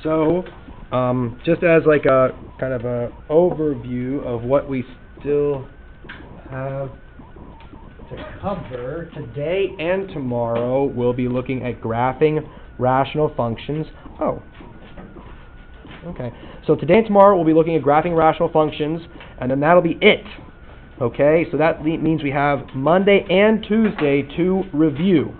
So, just as like a kind of a overview of what we still have to cover today and tomorrow, we'll be looking at graphing rational functions. Oh, okay. So today and tomorrow we'll be looking at graphing rational functions, and then that'll be it. Okay, so that means we have Monday and Tuesday to review.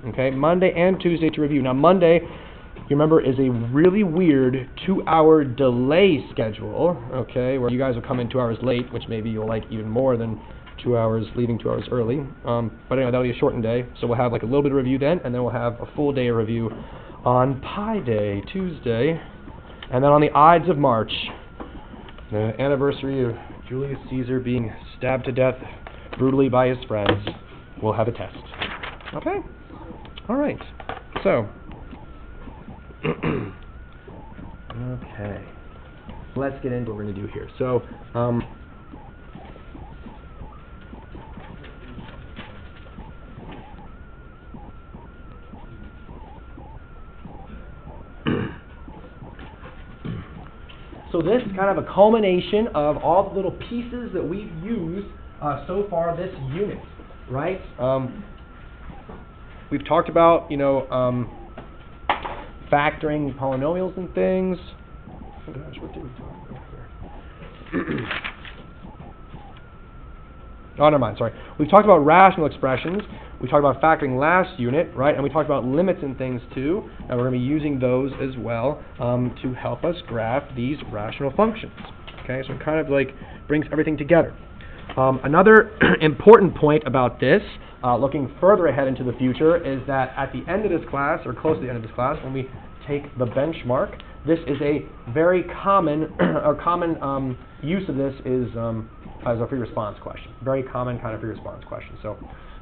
Okay, Monday and Tuesday to review. Now Monday, you remember, is a really weird 2-hour delay schedule, okay, where you guys will come in 2 hours late, which maybe you'll like even more than 2 hours, leaving 2 hours early. But anyway, that'll be a shortened day, so we'll have like a little bit of review then, and then we'll have a full day of review on Pi Day, Tuesday. And then on the Ides of March, the anniversary of Julius Caesar being stabbed to death brutally by his friends, we'll have a test. Okay? All right. So, okay. Let's get into what we're going to do here. So, so this is kind of a culmination of all the little pieces that we've used so far this unit, right? We've talked about, factoring polynomials and things. Oh gosh, what did we talk about here? Oh, never mind, sorry. We've talked about rational expressions. We talked about factoring last unit, right? And we talked about limits and things too. And we're going to be using those as well to help us graph these rational functions. Okay, so it kind of like brings everything together. Another important point about this, looking further ahead into the future, is that at the end of this class, or close to the end of this class, when we take the benchmark, this is a very common, use of this is as a free response question. Very common kind of free response question. So,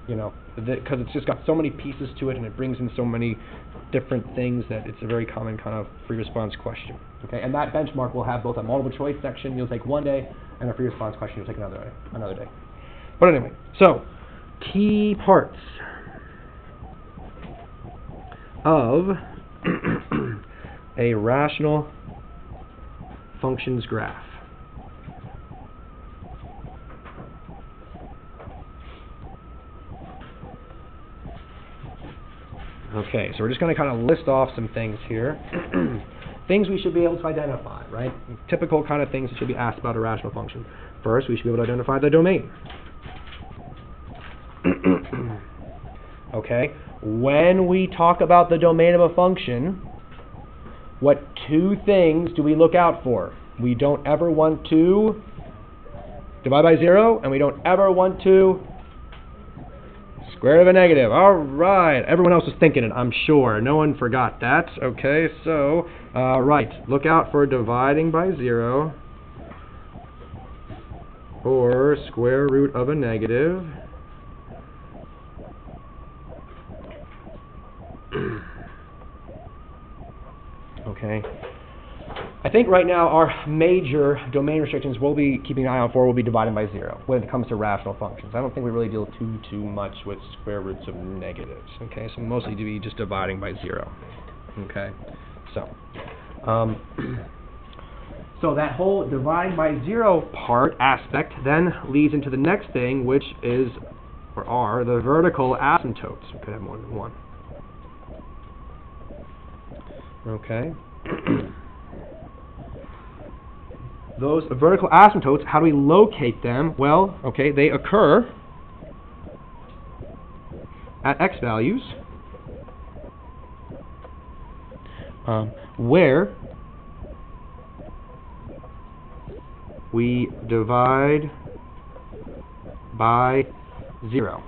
because it's just got so many pieces to it and it brings in so many different things that it's a very common kind of free response question. Okay, and that benchmark will have both a multiple choice section you'll take one day and a free response question you'll take another day. But anyway, so key parts of a rational functions graph. Okay, so we're just going to kind of list off some things here. Things we should be able to identify, right? Typical kind of things that should be asked about a rational function. First, we should be able to identify the domain. Okay, when we talk about the domain of a function, what two things do we look out for? We don't ever want to divide by 0, and we don't ever want to square root of a negative. All right, everyone else was thinking it, I'm sure. No one forgot that. Okay, so, right, look out for dividing by 0 or square root of a negative. Okay. I think right now our major domain restrictions we'll be keeping an eye out for will be dividing by 0 when it comes to rational functions. I don't think we really deal too much with square roots of negatives. Okay, so mostly to be just dividing by 0. Okay, so so that whole dividing by 0 aspect then leads into the next thing, which is or are the vertical asymptotes. We could have more than one. Okay. Those vertical asymptotes, how do we locate them? Well, okay, they occur at x values where we divide by 0.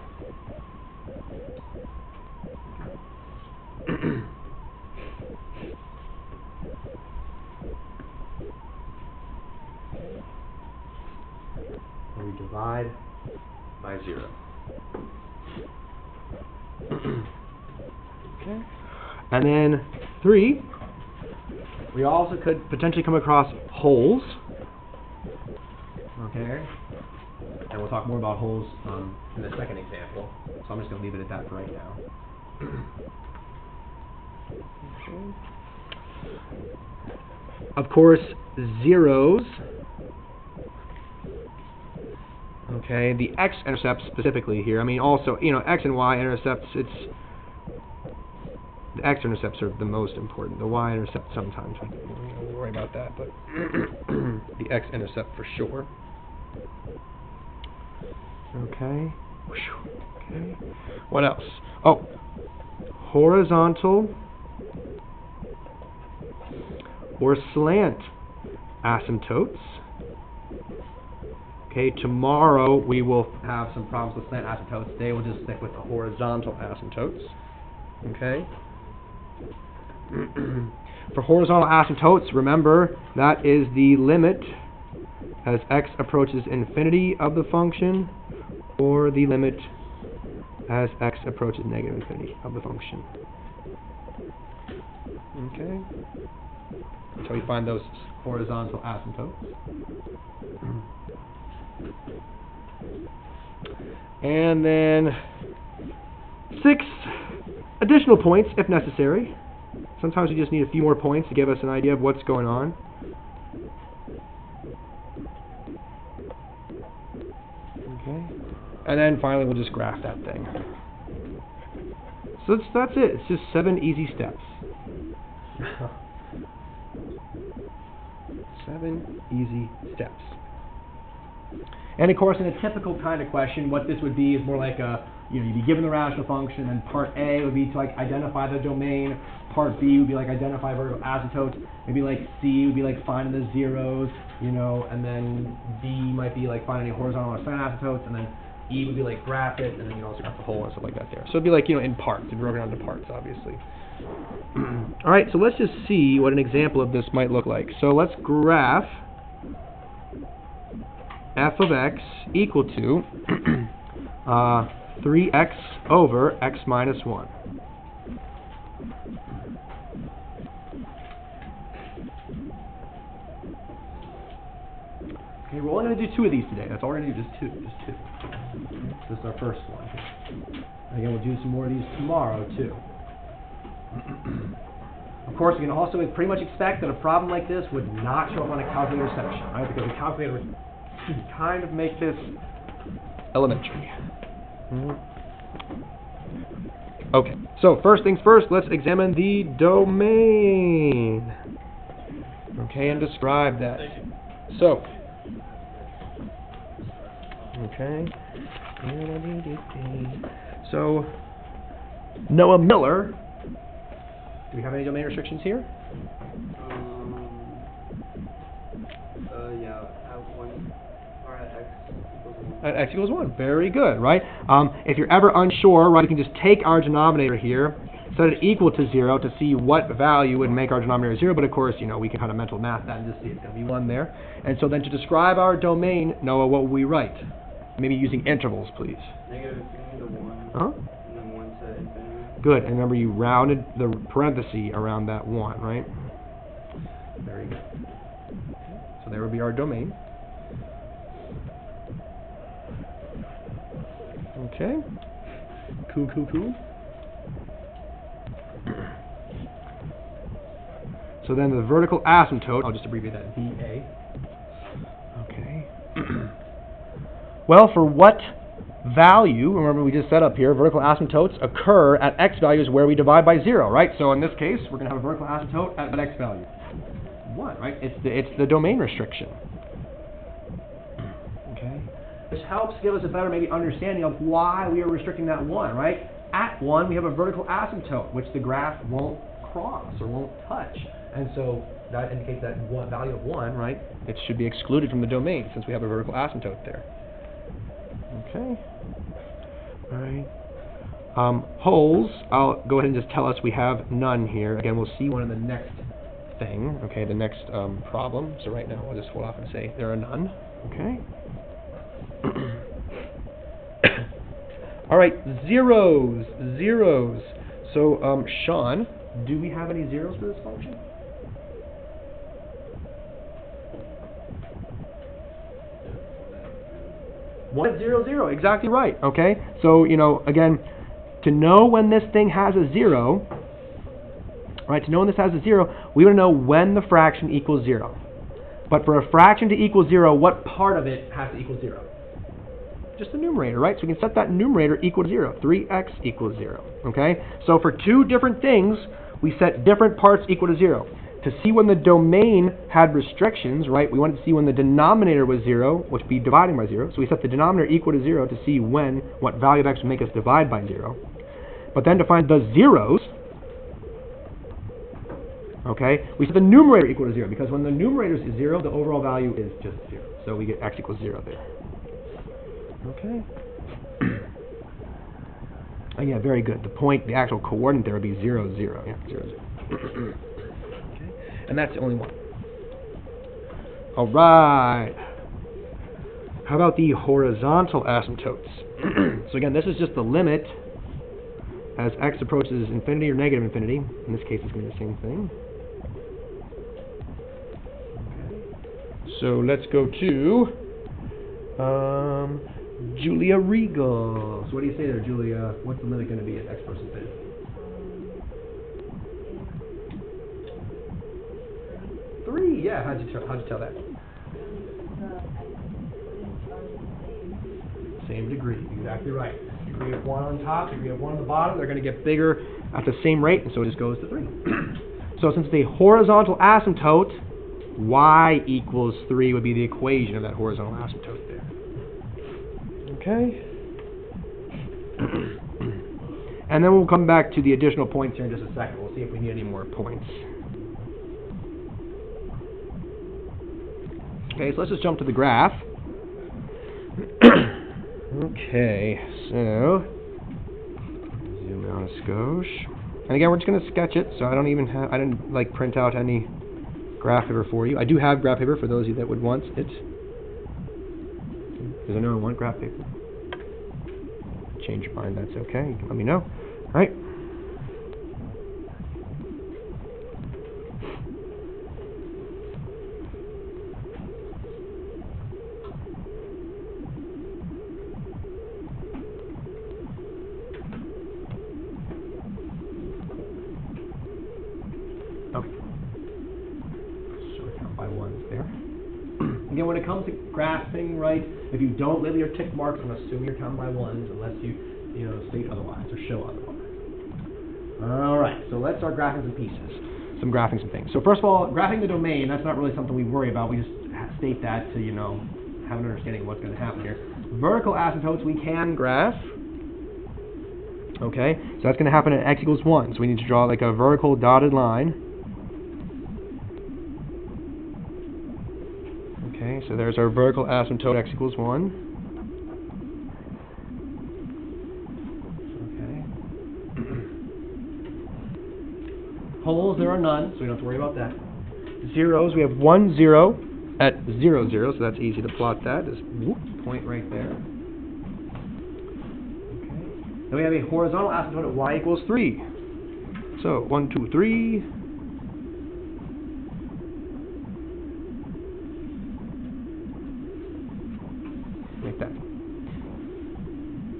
We divide by 0. Okay. And then 3, we also could potentially come across holes. Okay. And we'll talk more about holes in the second example. So I'm just going to leave it at that for right now. Okay. Of course, zeros. Okay, the x-intercepts specifically here. I mean, also, you know, x and y-intercepts, the x-intercepts are the most important. The y-intercept sometimes, we don't worry about that, but the x-intercept for sure. Okay. Okay. What else? Oh, horizontal or slant asymptotes. Okay, tomorrow we will have some problems with slant asymptotes. Today we'll just stick with the horizontal asymptotes. Okay. For horizontal asymptotes, remember that is the limit as x approaches infinity of the function, or the limit as x approaches negative infinity of the function. Okay. So we find those horizontal asymptotes. And then 6 additional points if necessary. Sometimes we just need a few more points to give us an idea of what's going on. Okay. And then finally we'll just graph that thing. So that's it. It's just 7 easy steps. 7 easy steps. And of course, in a typical kind of question, what this would be is more like a, you'd be given the rational function, and part A would be to like identify the domain, part B would be like identify vertical asymptotes, maybe like C would be like finding the zeros, and then D might be like finding any horizontal or slant asymptotes, and then E would be like graph it, and then you also got the whole and stuff like that there. So it'd be like, in parts, it'd be broken down into parts, obviously. Alright, so let's just see what an example of this might look like. So let's graph f of x equal to 3x over x minus 1. Okay, we're only going to do 2 of these today. That's all we're going to do, just 2. This is our first one. Again, we'll do some more of these tomorrow, too. Of course, you can also pretty much expect that a problem like this would not show up on a calculator section, right? Because the calculator would kind of make this elementary. Okay, so first things first, let's examine the domain. Okay, and describe that. So, okay. So, Noah Miller. Do we have any domain restrictions here? Yeah, at 1, or at x equals 1. At x equals 1. Very good, right? If you're ever unsure, right, you can just take our denominator here, set it equal to 0 to see what value would make our denominator 0, but of course, we can kind of mental math that and just see it's going to be 1 there. And so then to describe our domain, Noah, what will we write? Maybe using intervals, please. Negative infinity to 1, Huh? and then 1 to infinity. Good, and remember you rounded the parenthesis around that 1, right? Very good. So there would be our domain. Okay. Cool. So then the vertical asymptote, I'll just abbreviate that VA. Okay. Well, for what value, remember we just set up here, vertical asymptotes occur at x values where we divide by 0, right? So in this case, we're going to have a vertical asymptote at x value. 1, right? It's the domain restriction. Okay. This helps give us a better maybe understanding of why we are restricting that 1, right? At 1, we have a vertical asymptote, which the graph won't cross or won't touch. And so that indicates that value of 1, right? It should be excluded from the domain since we have a vertical asymptote there. Okay. All right. Holes, I'll go ahead and just tell us we have none here. Again, we'll see one in the next thing, okay, the next problem. So right now I'll just hold off and say there are none, okay? All right, zeros. So, Sean, do we have any zeros for this function? One, 0, 0, exactly right, okay? So, again, to know when this thing has a 0, Right, to know when this has a 0, we want to know when the fraction equals 0. But for a fraction to equal 0, what part of it has to equal 0? Just the numerator, right? So we can set that numerator equal to 0. 3x equals 0. Okay? So for two different things, we set different parts equal to 0. To see when the domain had restrictions, right, we wanted to see when the denominator was 0, which would be dividing by 0. So we set the denominator equal to 0 to see what value of x would make us divide by 0. But then to find the zeros, okay, we set the numerator equal to 0, because when the numerator is 0, the overall value is just 0. So we get x equals 0 there. Okay. Oh, yeah, very good. The actual coordinate there would be 0, 0. Yeah, 0, 0. Okay. And that's the only one. All right. How about the horizontal asymptotes? So again, this is just the limit as x approaches infinity or negative infinity. In this case, it's going to be the same thing. So let's go to Julia Regal. So what do you say there, Julia? What's the limit going to be at x approaches infinity? 3. Yeah. How'd you tell that? Same degree. Exactly right. Degree of 1 on top, degree of 1 on the bottom. They're going to get bigger at the same rate, and so it just goes to 3. So since it's a horizontal asymptote, y equals 3 would be the equation of that horizontal asymptote there. Okay. And then we'll come back to the additional points here in just a second. We'll see if we need any more points. Okay, so let's just jump to the graph. Okay, so zoom out a skosh. And again, we're just going to sketch it, so I didn't like print out any graph paper for you. I do have graph paper for those of you that would want it. Because I know I want graph paper. Change your mind, that's okay. You can let me know. All right. Okay. Short count by ones there. Again, when it comes to graphing, right, if you don't label your tick marks, I'm assuming you're counting by ones unless you state otherwise or show otherwise. All right, so let's start graphing some pieces, some things. So first of all, graphing the domain, that's not really something we worry about. We just state that to, have an understanding of what's going to happen here. Vertical asymptotes we can graph. Okay, so that's going to happen at x equals 1. So we need to draw like a vertical dotted line. Okay, so there's our vertical asymptote, x equals 1. Okay. Poles, there are none, so we don't have to worry about that. Zeros, we have 1, 0 at 0, 0, so that's easy to plot that. This point right there. Okay. Then we have a horizontal asymptote at y equals 3. So 1, 2, 3. Like that.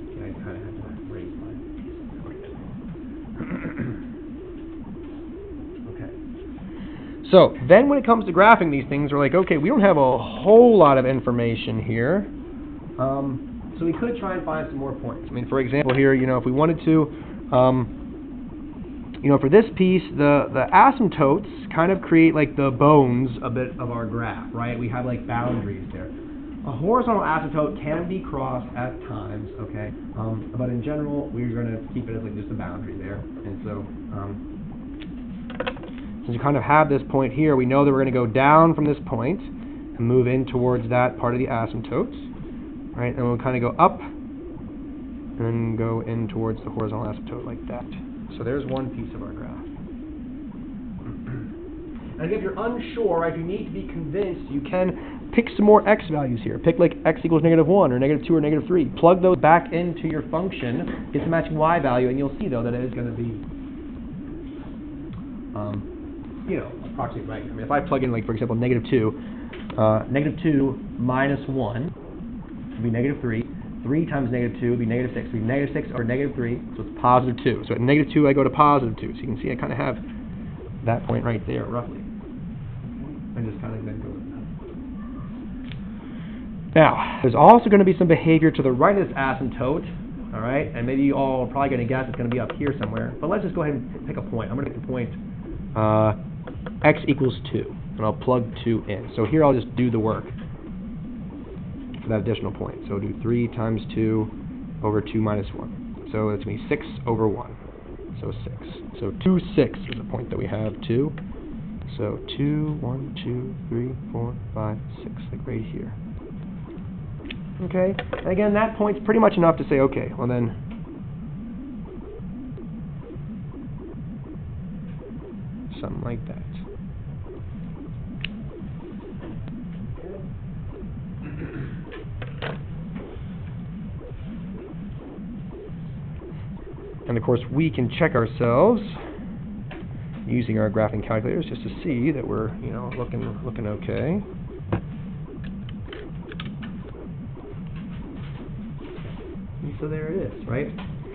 Okay, I kind of had to raise mine. Okay. So then when it comes to graphing these things, we're like, okay, we don't have a whole lot of information here. So we could try and find some more points. I mean, for example, here, if we wanted to, for this piece, the asymptotes kind of create like the bones a bit of our graph, right? We have like boundaries there. A horizontal asymptote can be crossed at times, okay? But in general, we're going to keep it as like just a boundary there. And so, since we kind of have this point here, we know that we're going to go down from this point and move in towards that part of the asymptotes, right? And we'll kind of go up and then go in towards the horizontal asymptote like that. So there's one piece of our graph. And if you're unsure, if you need to be convinced, you can pick some more x values here. Pick like x equals -1 or -2 or -3. Plug those back into your function, get the matching y value, and you'll see though that it is going to be, approximately right. I mean, if I plug in like, for example, -2, -2 minus 1 would be -3. 3 times -2 would be -6. So -6 or -3, so it's +2. So at -2 I go to +2. So you can see I kind of have that point right there, roughly. And just kind of then goes down. Now, there's also going to be some behavior to the right of this asymptote, all right? And maybe you all are probably going to guess it's going to be up here somewhere. But let's just go ahead and pick a point. I'm going to pick the point x equals 2, and I'll plug 2 in. So here I'll just do the work for that additional point. So I'll do 3 times 2 over 2 minus 1. So it's going to be 6 over 1. So 6. So 2, 6 is the point that we have, 2. So 2, 1, 2, 3, 4, 5, 6, like right here. Okay, and again, that point's pretty much enough to say, okay, well then, something like that. And of course, we can check ourselves using our graphing calculators just to see that we're, you know, looking okay. And so there it is, right?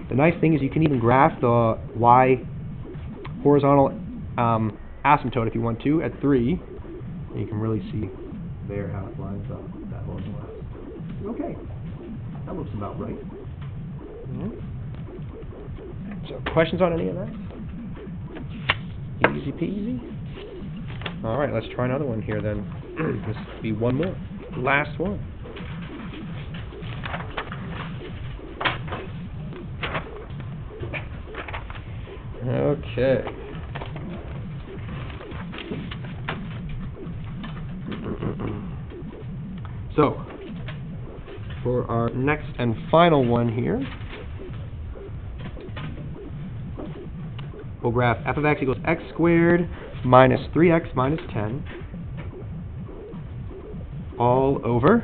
The nice thing is you can even graph the y horizontal asymptote if you want to at 3. And you can really see there how it lines up. That horizontal asymptote. Okay, that looks about right. So questions on any of that? Easy peasy. All right, let's try another one here then. This will be one more. Last one. Okay. So, for our next and final one here, we'll graph f of x equals x squared minus 3x minus 10 all over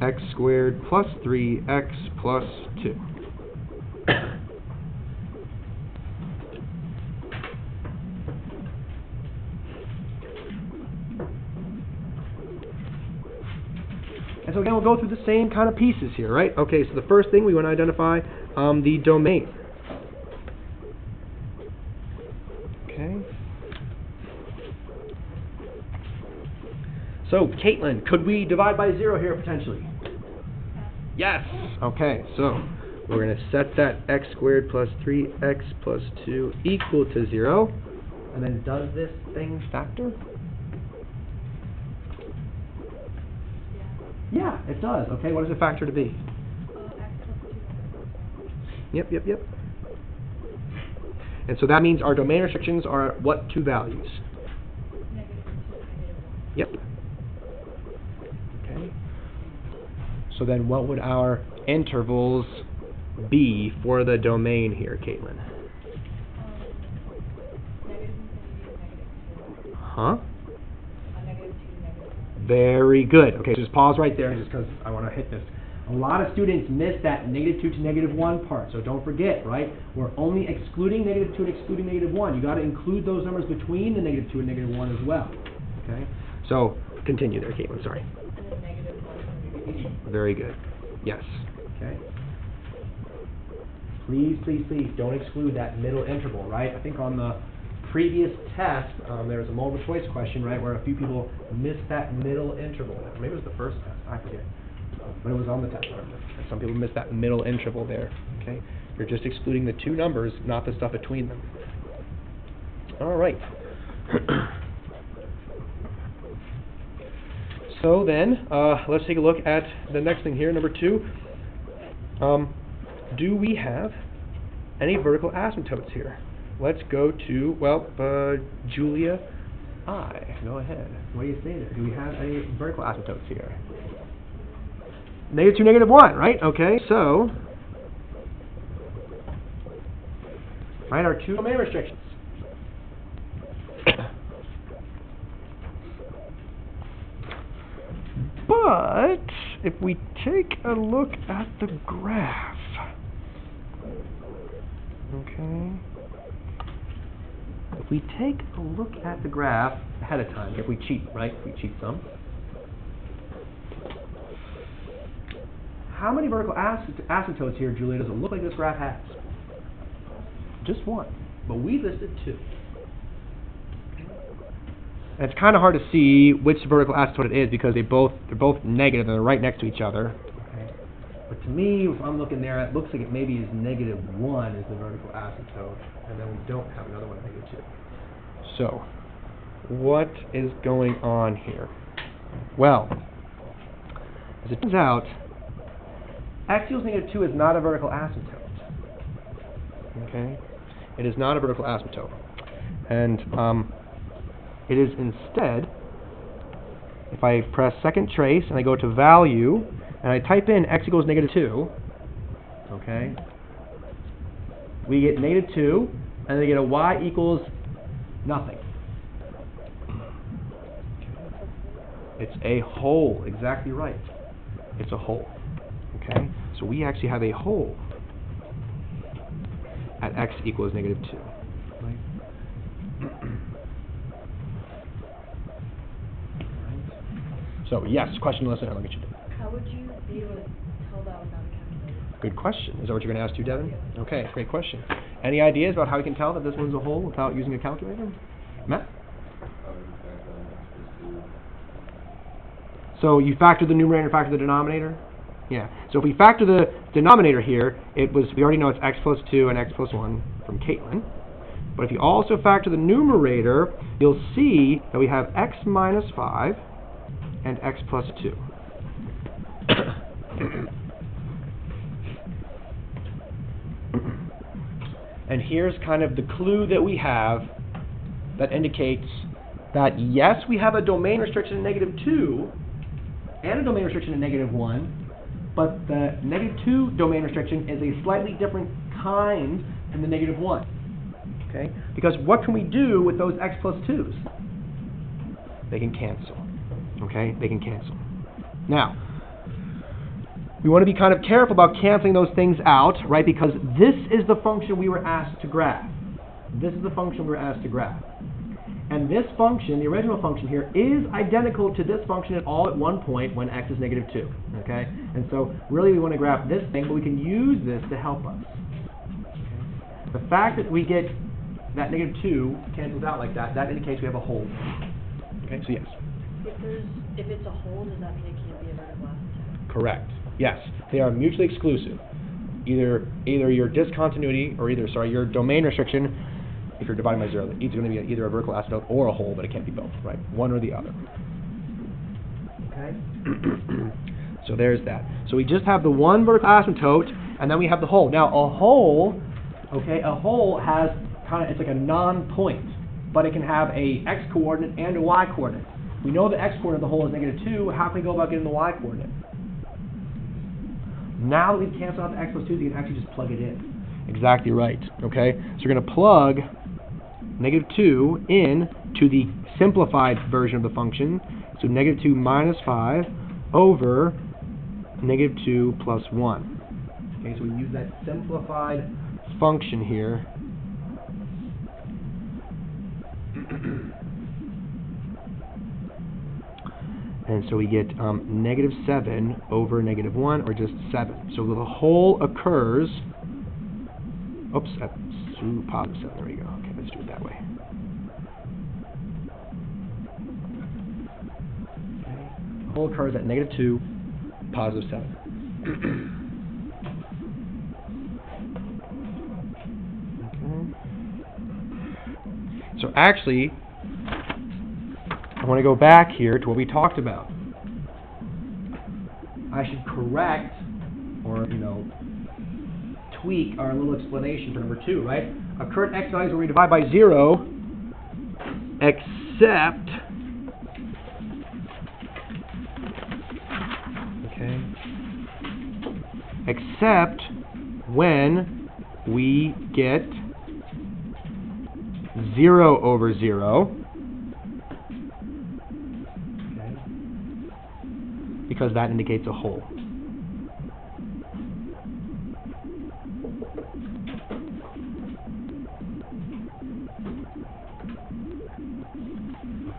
x squared plus 3x plus 2. And so again, we'll go through the same kind of pieces here, right? Okay, so the first thing we want to identify the domain. Okay. So, Caitlin, could we divide by 0 here potentially? Yes. Okay, so we're going to set that x squared plus 3x plus 2 equal to 0. And then does this thing factor? Yeah, it does. Okay, what does it factor to be? Yep. And so that means our domain restrictions are what two values? Yep. Okay. So then what would our intervals be for the domain here, Caitlin? Huh? Very good. Okay, just pause right there just because I want to hit this. A lot of students miss that -2 to -1 part, so don't forget, right? We're only excluding -2 and excluding -1. You got to include those numbers between the -2 and -1 as well. Okay? So continue there, Caitlin. Sorry. Very good. Yes. Okay. Please, please, please don't exclude that middle interval, right? I think on the previous test, there was a multiple choice question, right, where a few people missed that middle interval. Maybe it was the first test, I forget. But it was on the test, some people missed that middle interval there, okay? You're just excluding the two numbers, not the stuff between them. All right. So then, let's take a look at the next thing here, number 2. Do we have any vertical asymptotes here? Let's go to, well, Julia I. Go ahead. What do you say there? Do we have any vertical asymptotes here? -2, -1, right? Okay, so, right, our two domain restrictions. But if we take a look at the graph, okay, if we take a look at the graph ahead of time, if we cheat, right, if we cheat some, how many vertical asymptotes here, Julia, does it look like this graph has? Just one, but we listed 2. And it's kind of hard to see which vertical asymptote it is because they're both negative and they're right next to each other. Okay. But to me, if I'm looking there, it looks like it maybe is -1 is the vertical asymptote, and then we don't have another one -2. So, what is going on here? Well, as it turns out, x equals -2 is not a vertical asymptote. Okay, it is not a vertical asymptote, and it is instead, if I press second trace and I go to value and I type in x equals -2, okay, we get -2, and then we get a y equals nothing. It's a hole, exactly right. It's a hole. Okay, so we actually have a hole at x equals -2. Right? So yes, question, listen, I'll get you. How would you be able to tell that without a calculator? Good question. Is that what you're going to ask too, Devin? Okay, great question. Any ideas about how we can tell that this one's a hole without using a calculator? Matt? So you factor the numerator and factor the denominator? Yeah. So if we factor the denominator here, we already know it's x plus 2 and x plus 1 from Caitlin. But if you also factor the numerator, you'll see that we have x minus 5 and x plus 2. And here's kind of the clue that we have that indicates that yes, we have a domain restriction at -2 and a domain restriction at -1, but the -2 domain restriction is a slightly different kind than the -1. Okay? Because what can we do with those x plus 2's? They can cancel. Okay? They can cancel. Now, we want to be kind of careful about canceling those things out, right? Because this is the function we were asked to graph. This is the function we were asked to graph. And this function, the original function here, is identical to this function at one point when x is -2. Okay? And so really we want to graph this thing, but we can use this to help us. Okay? The fact that we get that -2 cancels out like that, that indicates we have a hole. Okay, so yes. If it's a hole, does that mean it can't be a vertical asymptote? Correct. Yes, they are mutually exclusive. Either your discontinuity or your domain restriction, if you're dividing by 0, it's going to be either a vertical asymptote or a hole, but it can't be both, right? One or the other. Okay. So there's that. So we just have the one vertical asymptote, and then we have the hole. Now a hole, okay, a hole has it's like a non-point, but it can have a x coordinate and a y coordinate. We know the x coordinate of the hole is -2. How can we go about getting the y coordinate? Now that we've canceled out the x plus 2, you can actually just plug it in. Exactly right. Okay, so we're going to plug -2 in to the simplified version of the function. So -2 minus 5 over -2 plus 1. Okay, so we use that simplified function here. And so we get -7 over -1, or just 7. So the hole occurs, oops, at +7. There we go. Okay, let's do it that way. Okay. The hole occurs at -2, +7. Okay. So actually, I want to go back here to what we talked about. I should correct, or tweak our little explanation for number 2, right? Occur at x values where we divide by 0, except, okay, except when we get 0 over 0. Because that indicates a hole.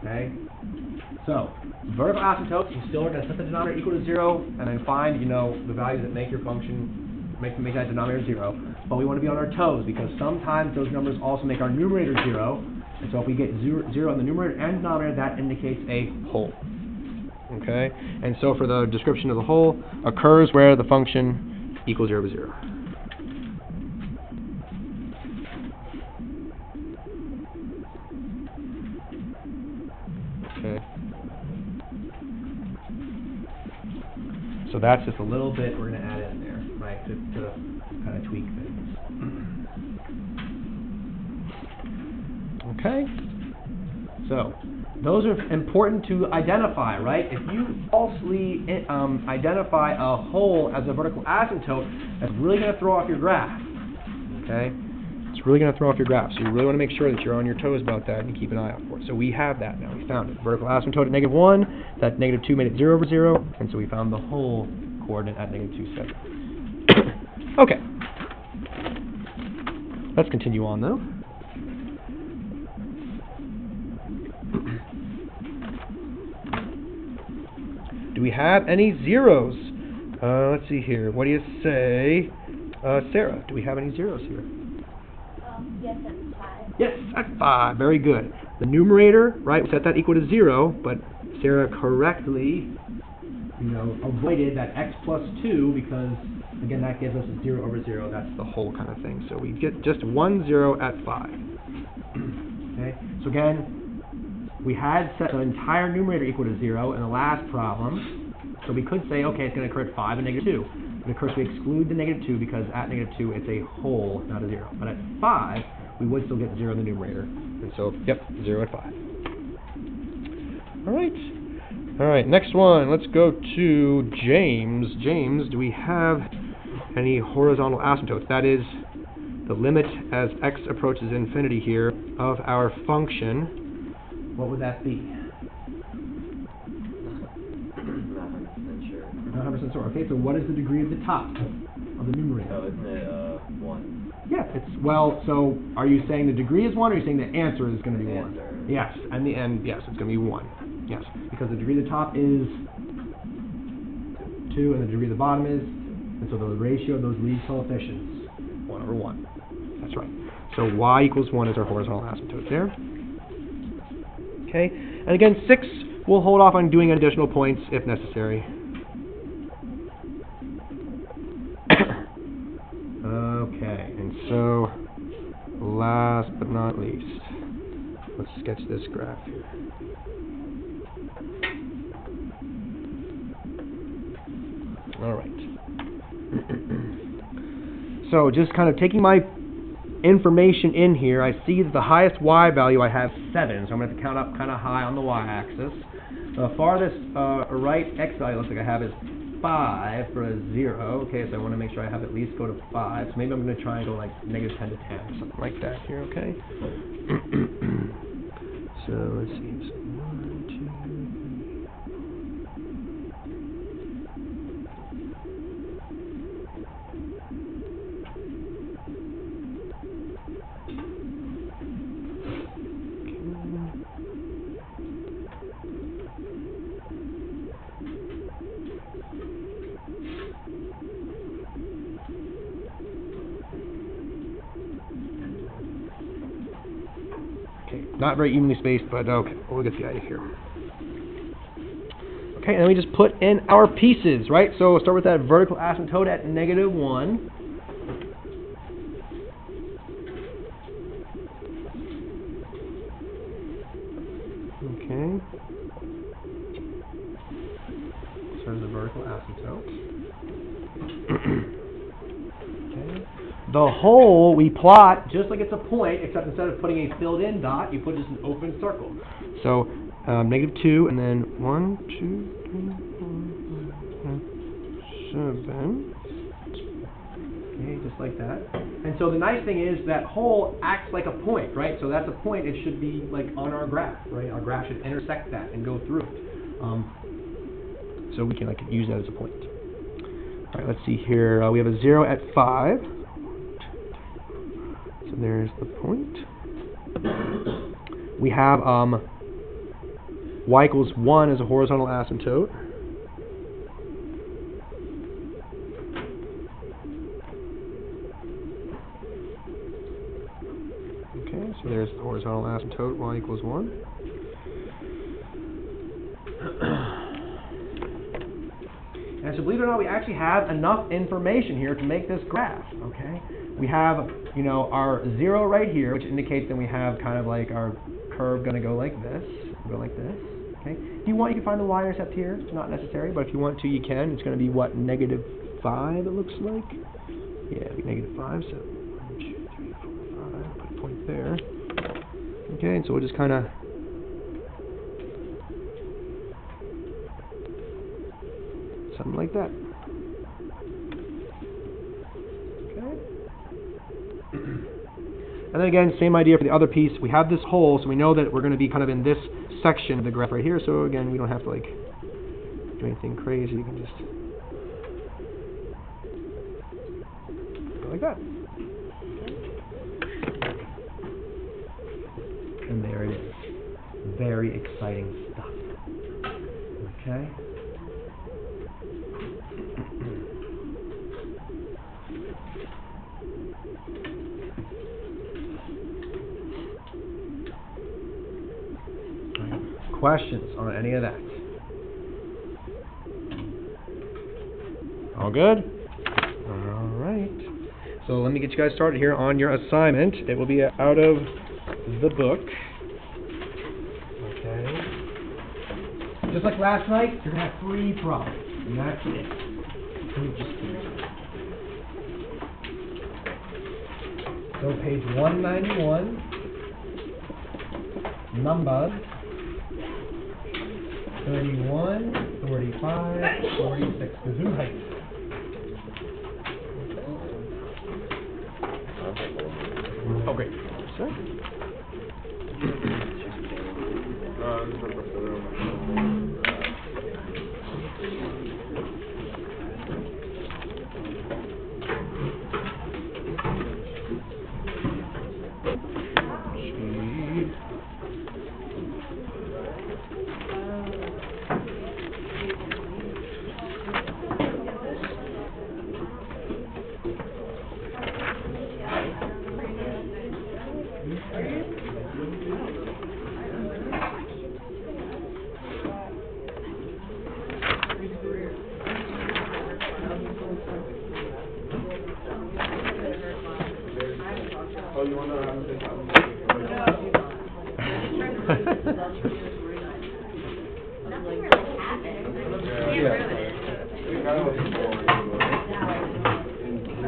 Okay? So, vertical asymptotes, you still are going to set the denominator equal to 0, and then find, the values that make your function, make that denominator 0. But we want to be on our toes, because sometimes those numbers also make our numerator 0, And so if we get 0 in the numerator and denominator, that indicates a whole. Okay? And so for the description of the whole, occurs where the function equals 0 over 0. Okay. So that's just a little bit we're going to add in there, right, to kind of tweak things. Okay? So, those are important to identify, right? If you falsely identify a hole as a vertical asymptote, that's really going to throw off your graph. Okay? It's really going to throw off your graph. So you really want to make sure that you're on your toes about that and keep an eye out for it. So we have that now. We found it. Vertical asymptote at -1. That -2 made it 0 over 0. And so we found the whole coordinate at -2, 7. Okay. Let's continue on, though. Do we have any zeros? Let's see here. What do you say? Sarah, do we have any zeros here? Yes, at 5. Yes, at 5. Very good. The numerator, right, we set that equal to 0, but Sarah correctly, avoided that x plus 2 because, again, that gives us a 0 over 0. That's the whole kind of thing. So we get just 1 0 at 5. Okay, so again, we had set the entire numerator equal to 0 in the last problem, so we could say, okay, it's going to occur at 5 and -2. But of course, we exclude the -2 because at -2 it's a whole, not a 0. But at 5, we would still get 0 in the numerator. And so, yep, 0 at 5. All right. All right, next one. Let's go to James. James, do we have any horizontal asymptotes? That is the limit as x approaches infinity here of our function. What would that be? Not 100% sure. Okay, so what is the degree of the top of the numerator? Oh, isn't it 1? Yeah, it's, well, so are you saying the degree is 1, or are you saying the answer is going to be 1? Answer. Yes, and the end, yes, it's going to be 1. Yes, because the degree of the top is 2, and the degree of the bottom is, and so the ratio of those lead coefficients, 1 over 1. That's right. So y equals 1 is our horizontal asymptote there. Okay, and again, 6, we'll hold off on doing additional points if necessary. Okay, and so last but not least, let's sketch this graph here. All right. So just kind of taking my information in here, I see that the highest y value I have 7, so I'm going to have to count up kind of high on the y-axis. The farthest right x value looks like I have is 5 for a 0. Okay, so I want to make sure I have at least go to 5. So maybe I'm going to try and go like -10 to 10 or something like that here, okay? So let's see. It's 1, 2, 3. Not very evenly spaced, but okay, we'll get the idea here. Okay, and then we just put in our pieces, right? So we'll start with that vertical asymptote at -1. Okay. So there's the vertical asymptote. Okay. The whole we plot just like it's a point, except instead of putting a filled-in dot, you put just an open circle. So -2, and then 1, 2, 3, 4, 5, 7. Okay, just like that. And so the nice thing is that whole acts like a point, right? So that's a point. It should be like on our graph, right? Our graph should intersect that and go through it. So we can like use that as a point. All right, let's see here. We have a 0 at 5. So there's the point. We have y equals 1 as a horizontal asymptote. Okay, so there's minus the horizontal asymptote y equals 1. And so believe it or not, we actually have enough information here to make this graph, okay? We have, you know, our 0 right here, which indicates that we have kind of like our curve going to go like this, okay? If you want, you can find the y-intercept here. It's not necessary, but if you want to, you can. It's going to be, what, -5, it looks like? Yeah, it'd be -5, so 1, 2, 3, 4, 5, put a point there. Okay, and so we'll just kind of something like that. Okay. And then again, same idea for the other piece. We have this hole, so we know that we're going to be kind of in this section of the graph right here. So again, we don't have to like do anything crazy. You can just go like that. And there it is. Very exciting stuff. Okay. Questions on any of that? All good? All right. So let me get you guys started here on your assignment. It will be out of the book. Okay. Just like last night, you're going to have 3 problems. And that's it. Just 3. So page 191, numbers 31, 45, 46. Gesundheit. Oh, great. Sir? Oh, you want to say something? Nothing really happened.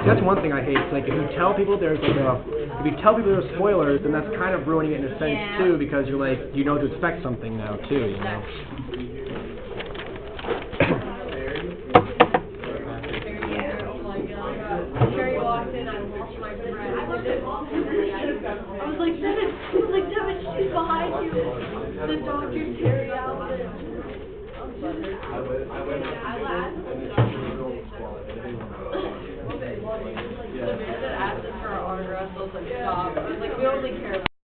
That's one thing I hate. It's like if you tell people there's spoilers, then that's kind of ruining it in a sense too, because you're like, you know to expect something now too, you know. Carrie walked in, I lost my breath. I was like, Devin, she's behind you. The Dr. Terry outfit. I laughed. The man that asked us for our autographs, I was like, stop. I was like, we only care about